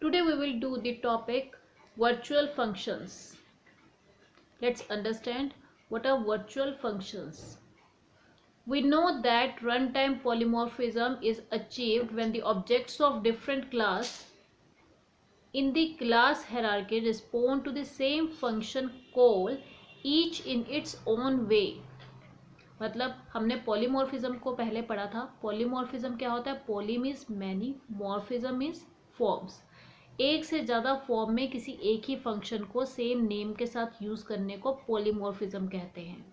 Today we will do the topic virtual functions. Let's understand what are virtual functions. We know that runtime polymorphism is achieved when the objects of different class in the class hierarchy respond to the same function call each in its own way. मतलब हमने polymorphism को पहले पढ़ा था. Polymorphism क्या होता है? Poly means many, morphism means forms. एक से ज़्यादा फॉर्म में किसी एक ही फंक्शन को सेम नेम के साथ यूज़ करने को पॉलीमॉर्फिज्म कहते हैं.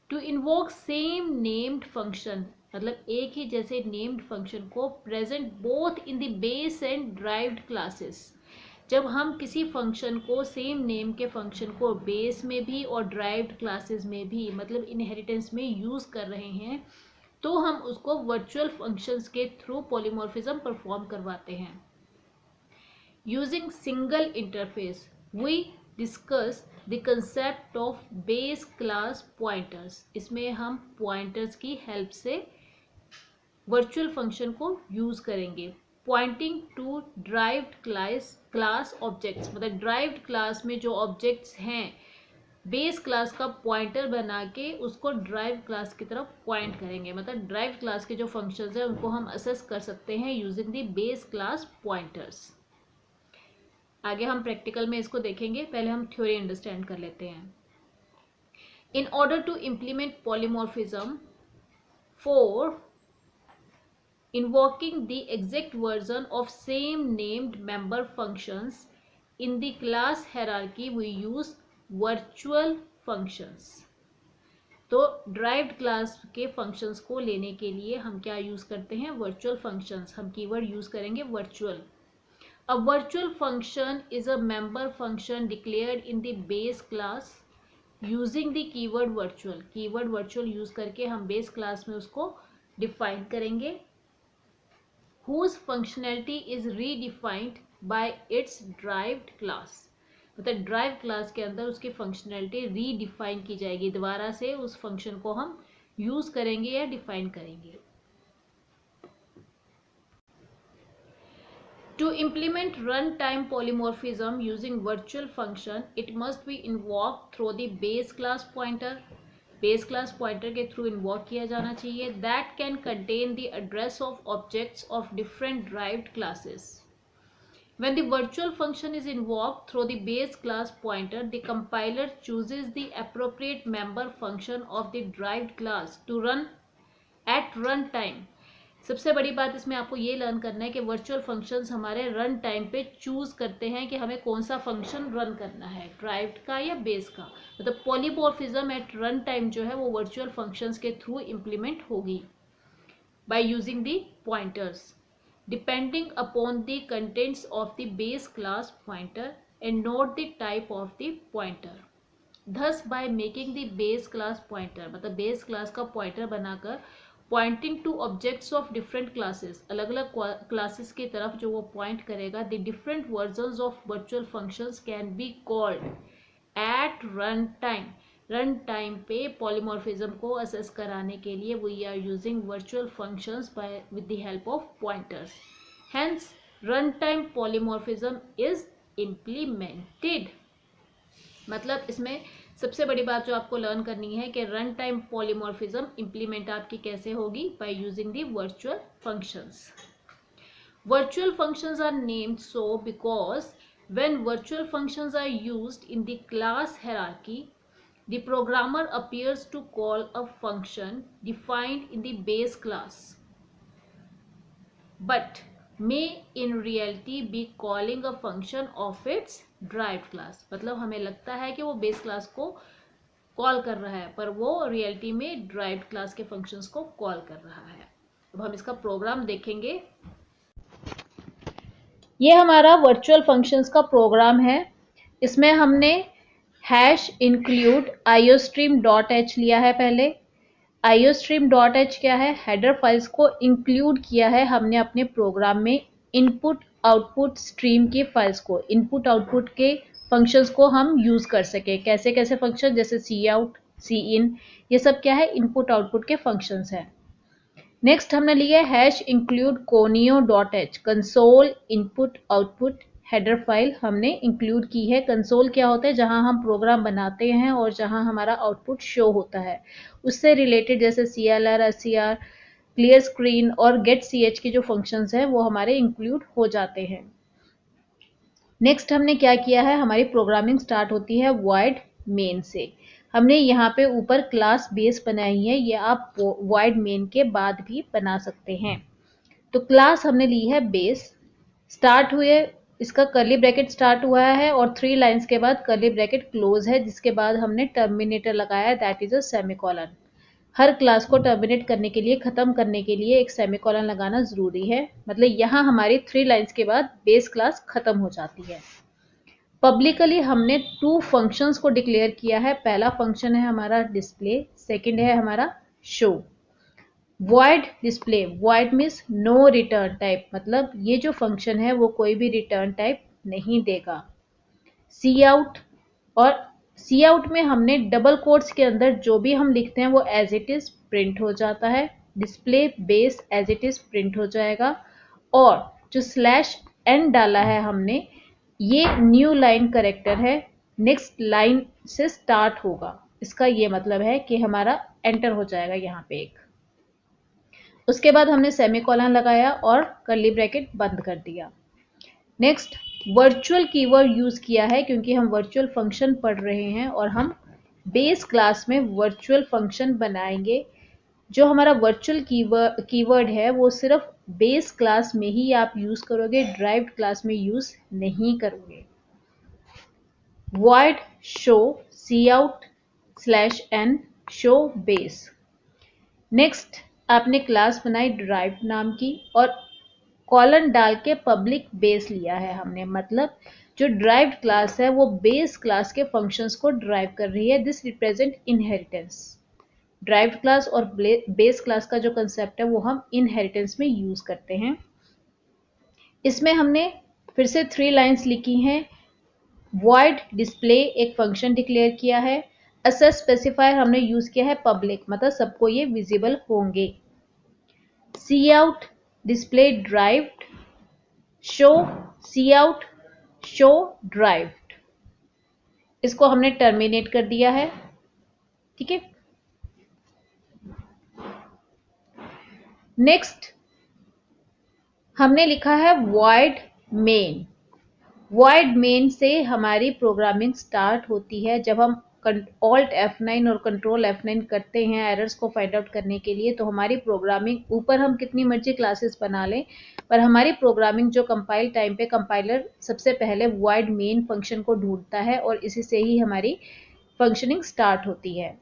To invoke same named function मतलब एक ही जैसे नेम्ड फंक्शन को present both in the base and derived classes. जब हम किसी फंक्शन को सेम नेम के फंक्शन को बेस में भी और ड्राइव्ड क्लासेस में भी मतलब इनहेरिटेंस में यूज़ कर रहे हैं तो हम उसको वर्चुअल फंक्शंस के थ्रू पॉलीमॉर्फिज्म परफॉर्म करवाते हैं. Using single interface we discuss the concept of base class pointers. इसमें हम पॉइंटर्स की हेल्प से वर्चुअल फंक्शन को यूज़ करेंगे. Pointing to derived class objects मतलब ड्राइव्ड क्लास में जो ऑब्जेक्ट्स हैं बेस क्लास का पॉइंटर बना के उसको ड्राइव क्लास की तरफ पॉइंट करेंगे. मतलब ड्राइव क्लास के जो फंक्शंस हैं उनको हम असेस कर सकते हैं using the base class pointers. आगे हम प्रैक्टिकल में इसको देखेंगे. पहले हम थ्योरी अंडरस्टैंड कर लेते हैं. In order to implement polymorphism for invoking the exact version of same named member functions in the class hierarchy we use virtual functions. तो derived class के functions को लेने के लिए हम क्या use करते हैं? virtual functions. हम keyword use करेंगे virtual. A virtual function is a member function declared in the base class using the keyword virtual. keyword virtual use करके हम base class में उसको define करेंगे whose functionality is redefined by its derived class. मतलब drive class के अंदर उसकी functionality redefine की जाएगी. दोबारा से उस फंक्शन को हम यूज करेंगे या डिफाइन करेंगे. To implement runtime polymorphism using virtual function, it must be invoked through the base class pointer. Base class pointer के थ्रू इन्वोक किया जाना चाहिए. That can contain the address of objects of different derived classes. When the virtual function is invoked through the base class pointer the compiler chooses the appropriate member function of the derived class to run at run time. सबसे बड़ी बात इसमें आपको ये learn करना है कि virtual functions हमारे रन टाइम पे चूज करते हैं कि हमें कौन सा फंक्शन रन करना है, ड्राइव्ड का या बेस का. मतलब पॉलीमॉर्फिज्म एट रन टाइम जो है वो वर्चुअल फंक्शंस के थ्रू इम्प्लीमेंट होगी by using the pointers depending upon the contents of the base class pointer and note the type of the pointer. Thus by making the base class pointer मतलब base class का pointer बनाकर pointing two objects of different classes अलग अलग classes की तरफ जो वो point करेगा. The different versions of virtual functions can be called eight run time. Run time पे पॉलीमॉर्फिज्म को असेस कराने के लिए we are using virtual functions by with the help of pointers. Hence run time polymorphism is implemented. मतलब इसमें सबसे बड़ी बात जो आपको लर्न करनी है कि रन टाइम पॉलीमॉर्फिज्म इंप्लीमेंट आपकी कैसे होगी by using the virtual functions. Virtual functions are named so because when virtual functions are used in the class hierarchy the programmer appears to call a function defined in the base class but may in reality be calling a function of its derived class. मतलब हमें लगता है कि वो base class को call कर रहा है पर वो रियलिटी में derived क्लास के फंक्शंस को कॉल कर रहा है. अब हम इसका प्रोग्राम देखेंगे. ये हमारा वर्चुअल फंक्शंस का प्रोग्राम है. इसमें हमने हैश इंक्लूड iostream.h लिया है. पहले iostream.h क्या है? हेडर फाइल्स को इंक्लूड किया है हमने अपने प्रोग्राम में. इनपुट आउटपुट स्ट्रीम की फाइल्स को इनपुट आउटपुट के फंक्शंस को हम यूज कर सके. कैसे कैसे फंक्शन जैसे सी आउट सी इन ये सब क्या है? इनपुट आउटपुट के फंक्शंस हैं. नेक्स्ट हमने लिया है hash include conio dot H, console input output header file हमने इंक्लूड की है। कंसोल क्या होता है, जहां हम प्रोग्राम बनाते हैं और जहां हमारा आउटपुट शो होता है, उससे रिलेटेड जैसे CLR, SCR, क्लियर स्क्रीन और गेट CH के जो फंक्शंस हैं वो हमारे इंक्लूड हो जाते हैं। नेक्स्ट हमने क्या किया है, हमारी प्रोग्रामिंग स्टार्ट होती है void main से। हमने यहाँ पे ऊपर क्लास बेस बनाई है, ये आप void main के बाद भी बना सकते हैं। तो क्लास हमने ली है बेस, स्टार्ट हुए, इसका कर्ली ब्रैकेट स्टार्ट हुआ है और 3 लाइन्स के बाद कर्ली ब्रैकेट क्लोज है, जिसके बाद हमने टर्मिनेटर लगाया है, that is a semicolon. Her class को टर्मिनेट करने के लिए, खत्म करने के लिए एक सेमीकोलन लगाना जरूरी है। मतलब यहाँ हमारी 3 लाइन्स के बाद बेस क्लास खत्म हो जाती है। पब्लिकली हमने 2 फंक्शंस को डिक्लेयर किया है। पहला फंक्शन है हमारा डिस्प्ले, सेकंड है हमारा show. void display, void means no return type, मतलब ये जो फंक्शन है वो कोई भी रिटर्न टाइप नहीं देगा। सी आउट, और सी आउट में हमने डबल कोट्स के अंदर जो भी हम लिखते हैं वो एज इट इज प्रिंट हो जाता है। Display base as it is print हो जाएगा, और जो /n डाला है हमने, ये न्यू लाइन करेक्टर है, नेक्स्ट लाइन से स्टार्ट होगा। इसका ये मतलब है कि हमारा एंटर हो जाएगा यहाँ पे एक। उसके बाद हमने सेमीकोलन लगाया और कर्ली ब्रैकेट बंद कर दिया। नेक्स्ट वर्चुअल कीवर्ड यूज किया है, क्योंकि हम वर्चुअल फंक्शन पढ़ रहे हैं और हम बेस क्लास में वर्चुअल फंक्शन बनाएंगे। जो हमारा वर्चुअल कीवर्ड है वो सिर्फ बेस क्लास में ही आप यूज करोगे, ड्राइव्ड क्लास में यूज नहीं करोगे। void show cout /n show base। Next आपने क्लास बनाई ड्राइव्ड नाम की और कॉलन डाल के पब्लिक बेस लिया है हमने, मतलब जो ड्राइव्ड क्लास है वो बेस क्लास के फंक्शंस को ड्राइव कर रही है। This represent inheritance. Derived class और बेस क्लास का जो कंसेप्ट है वो हम इनहेरिटेंस में यूज करते हैं। इसमें हमने फिर से 3 लाइंस लिखी हैं। void डिस्प्ले एक फंक्शन डिक्लेयर किया है। access स्पेसिफायर हमने यूज किया है पब्लिक, मतलब सबको ये विजिबल होंगे। cout display derived, show cout show derived, इसको हमने टर्मिनेट कर दिया है। ठीक है, नेक्स्ट हमने लिखा है void main। void main से हमारी प्रोग्रामिंग स्टार्ट होती है। जब हम Alt F9 और Control F9 करते हैं एरर्स को फाइंड आउट करने के लिए, तो हमारी प्रोग्रामिंग, ऊपर हम कितनी मर्जी क्लासेस बना लें, पर हमारी प्रोग्रामिंग जो कंपाइल टाइम पे कंपाइलर सबसे पहले void main फंक्शन को ढूंढता है और इसी से ही हमारी फंक्शनिंग स्टार्ट होती है।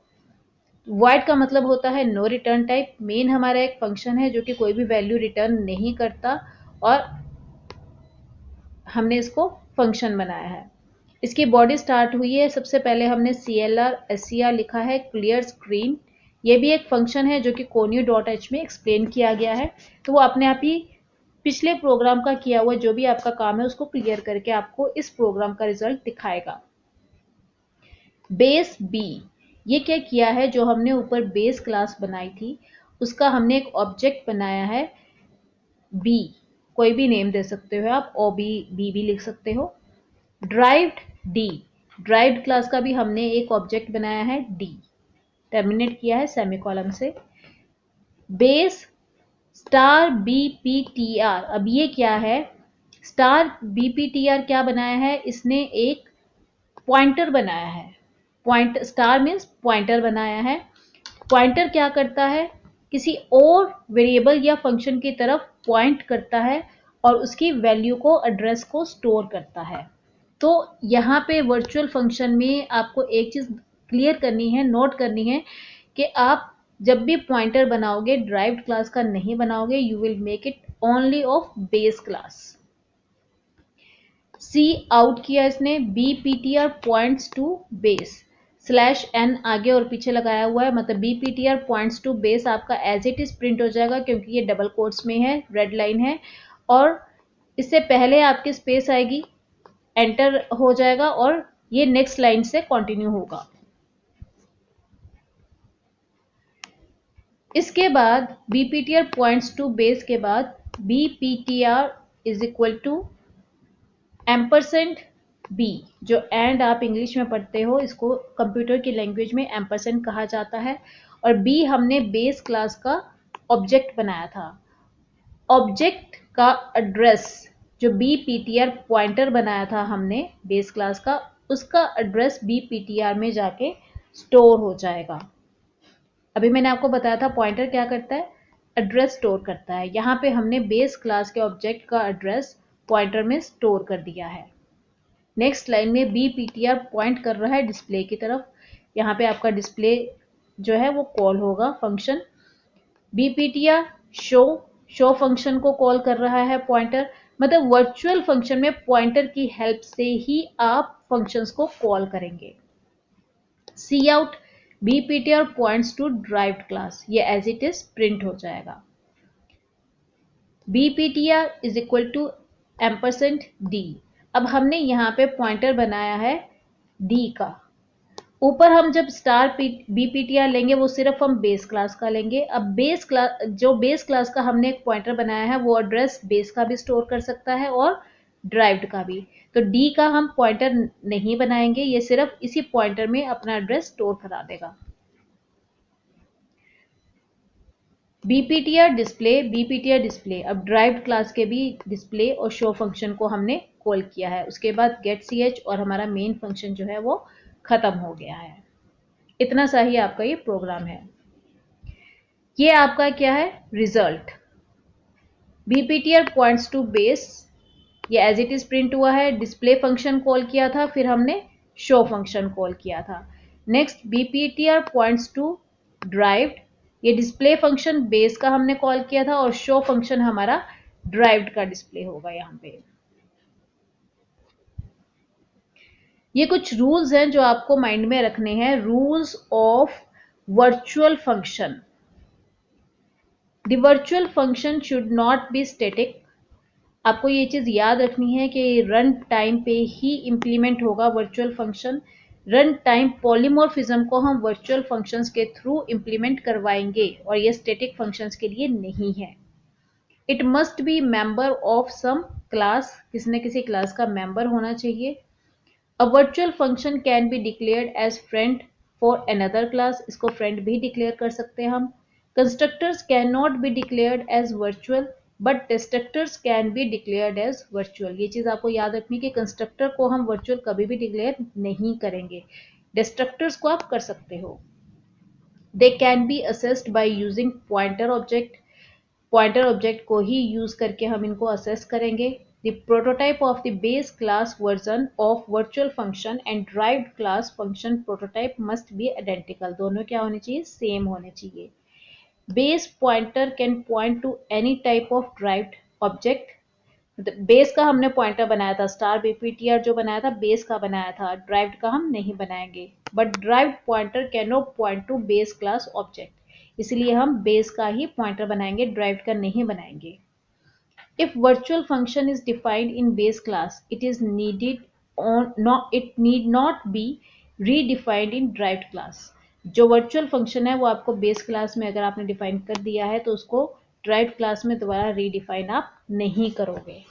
void का मतलब होता है नो रिटर्न टाइप। मेन हमारा एक फंक्शन है जो कि कोई भी वैल्यू रिटर्न नहीं करता और हमने इसको फंक्शन बनाया है। इसकी बॉडी स्टार्ट हुई है, सबसे पहले हमने CLR SCR लिखा है, क्लियर स्क्रीन। ये भी एक फंक्शन है जो कि conio डॉट एच में एक्सप्लेन किया गया है, तो वो अपने आप ही पिछले प्रोग्राम का किया हुआ जो भी आपका काम है उसको क्लियर करके आपको इस प्रोग्राम का रिजल्ट दिखाएगा। बेस बी, ये क्या किया है, जो हमने ऊपर बेस क्लास बनाई थी उसका हमने एक ऑब्जेक्ट बनाया है बी, कोई भी नेम दे सकते हो आप, ओ बी भी लिख सकते हो। ड्राइव्ड डी, ड्राइव्ड क्लास का भी हमने एक ऑब्जेक्ट बनाया है डी, टर्मिनेट किया है सेमीकोलन से। बेस स्टार BPTR, अब ये क्या है, स्टार BPTR क्या बनाया है, इसने एक पॉइंटर बनाया है। पॉइंट स्टार मीन्स पॉइंटर बनाया है। पॉइंटर क्या करता है, किसी और वेरिएबल या फंक्शन की तरफ पॉइंट करता है और उसकी वैल्यू को, एड्रेस को स्टोर करता है। तो यहाँ पे वर्चुअल फंक्शन में आपको एक चीज क्लियर करनी है, नोट करनी है कि आप जब भी पॉइंटर बनाओगे ड्राइव्ड क्लास का नहीं बनाओगे, you will make it only of base class. Cout किया इसने, BPTR points to base, /n आगे और पीछे लगाया हुआ है, मतलब BPTR पॉइंट्स टू बेस आपका एज इट इज प्रिंट हो जाएगा, क्योंकि ये डबल कोट्स में है, रेड लाइन है, और इससे पहले आपकी स्पेस आएगी, एंटर हो जाएगा और ये नेक्स्ट लाइन से कंटिन्यू होगा। इसके बाद BPTR पॉइंट्स टू बेस के बाद BPTR is equal to ampersand b. जो एंड आप इंग्लिश में पढ़ते हो, इसको कंप्यूटर की लैंग्वेज में एम्परसेंट कहा जाता है। और बी हमने बेस क्लास का ऑब्जेक्ट बनाया था। ऑब्जेक्ट का एड्रेस, जो BPTR पॉइंटर बनाया था हमने बेस क्लास का, उसका एड्रेस BPTR में जाके स्टोर हो जाएगा। अभी मैंने आपको बताया था पॉइंटर क्या करता है, एड्रेस स्टोर करता है। यहाँ पे हमने बेस क्लास के ऑब्जेक्ट का एड्रेस पॉइंटर में स्टोर कर दिया है। नेक्स्ट लाइन में BPTR पॉइंट कर रहा है डिस्प्ले की तरफ। यहाँ पे आपका डिस्प्ले जो है वो कॉल होगा फंक्शन। BPTR शो फंक्शन को कॉल कर रहा है पॉइंटर। मतलब वर्चुअल फंक्शन में पॉइंटर की हेल्प से ही आप फंक्शंस को कॉल करेंगे। Cout BPTR points to derived class, ये एज इट इज प्रिंट हो जाएगा। BPTR is equal to ampersand d. अब हमने यहाँ पे पॉइंटर बनाया है डी का। ऊपर हम जब स्टार BPTR लेंगे वो सिर्फ हम बेस क्लास का लेंगे। अब बेस क्लास का हमने एक पॉइंटर बनाया है, वो एड्रेस बेस का भी स्टोर कर सकता है और ड्राइव्ड का भी। तो डी का हम पॉइंटर नहीं बनाएंगे, ये सिर्फ इसी पॉइंटर में अपना एड्रेस स्टोर करा देगा। BPTR डिस्प्ले, अब ड्राइव्ड क्लास के भी डिस्प्ले और शो फंक्शन को हमने कॉल किया है। उसके बाद गेट ch और हमारा मेन फंक्शन जो है वो खत्म हो गया है। इतना सा ही आपका ये प्रोग्राम है। ये आपका क्या है, result. BPTR points to base, ये एज इट इज प्रिंट हुआ है। डिस्प्ले फंक्शन कॉल किया था, फिर हमने शो फंक्शन कॉल किया था। Next BPTR points to derived, ये डिस्प्ले फंक्शन बेस का हमने कॉल किया था और शो फंक्शन हमारा ड्राइव्ड का डिस्प्ले होगा यहाँ पे। ये कुछ रूल्स हैं जो आपको माइंड में रखने हैं, rules of virtual function. The virtual function should not be static. आपको ये चीज याद रखनी है कि रन टाइम पे ही इंप्लीमेंट होगा virtual function. Run time polymorphism को हम वर्चुअल फंक्शंस के थ्रू इंप्लीमेंट करवाएंगे और ये स्टैटिक फंक्शंस के लिए नहीं है। It must be member of some class, किसी न किसी क्लास का मेंबर होना चाहिए। A virtual function can be declared as friend for another class, इसको फ्रेंड भी डिक्लेयर कर सकते हैं हम। Constructors can not be declared as virtual but destructors can be declared as virtual. ये चीज आपको याद रखनी है कि कंस्ट्रक्टर को हम वर्चुअल कभी भी डिक्लेयर नहीं करेंगे, डिस्ट्रक्टर्स को आप कर सकते हो। They can be assessed by using pointer object, pointer object को ही यूज करके हम इनको असेस करेंगे। The prototype of the base class version of virtual function and derived class function prototype must be identical, दोनों क्या होने चाहिए, सेम होने चाहिए। Base pointer can point two any type of derived object. Base का हमने pointer बनाया था, स्टार BPTR जो बनाया था बेस का बनाया था, ड्राइव्ड का हम नहीं बनाएंगे। But derived pointer can not point two base class object, इसलिए हम बेस का ही पॉइंटर बनाएंगे, ड्राइव्ड का नहीं बनाएंगे। If virtual function is defined in base class, it need not be redefined in derived class. जो वर्चुअल फंक्शन है वो आपको बेस क्लास में अगर आपने डिफाइन कर दिया है तो उसको derived क्लास में दोबारा रीडिफाइन आप नहीं करोगे।